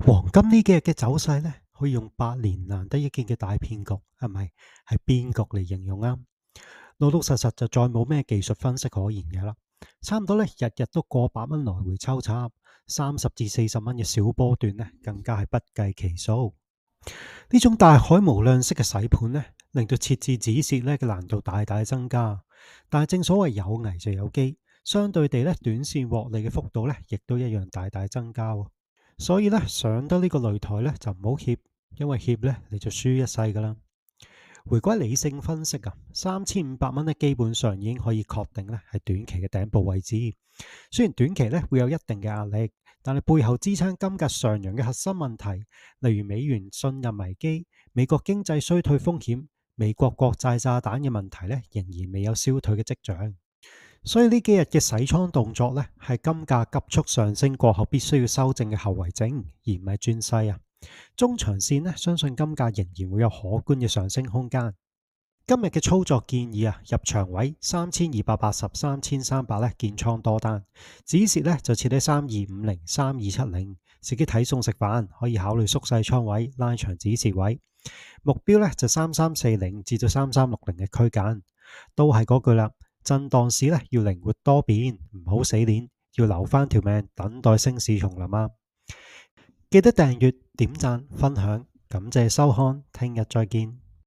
黃金呢幾日嘅走勢呢，可以用百年難得一見嘅大騙局，係咪？係騙局嚟形容啊！老老實實就再冇咩技術分析可言嘅啦。差唔多呢，日日都過百蚊來回抽插，30至40蚊嘅小波段呢，更加係不計其數。呢種大海無量式嘅洗盤呢，令到設置止蝕呢嘅難度大大增加。但係正所謂有危就有機，相對地呢，短線獲利嘅幅度呢，亦都一樣大大增加喎。所以咧，上得呢個擂台咧就唔好怯，因為怯咧你就輸一世噶啦。回歸理性分析啊，3500蚊咧基本上已經可以確定咧係短期嘅頂部位置。雖然短期咧會有一定嘅壓力，但係背後支撐金價上揚嘅核心問題，例如美元信任危機、美國經濟衰退風險、美國國債炸彈嘅問題咧，仍然未有消退嘅跡象。所以呢幾日嘅洗倉動作呢，係金價急速上升過後必須要修正嘅後遺症，而唔係轉勢啊。中長線呢，相信金價仍然會有可觀嘅上升空間。今日嘅操作建議啊，入場位3280、3300呢，建倉多單，止蝕呢就設喺3250、3270，自己睇餸食飯，可以考慮縮細倉位，拉長止蝕位。目標呢就3340至到3360嘅區間，都係嗰句啦。震盪市咧要靈活多變，唔好死鏈，要留翻條命，等待升市重臨啊！記得訂閱、點讚、分享，感謝收看，聽日再見。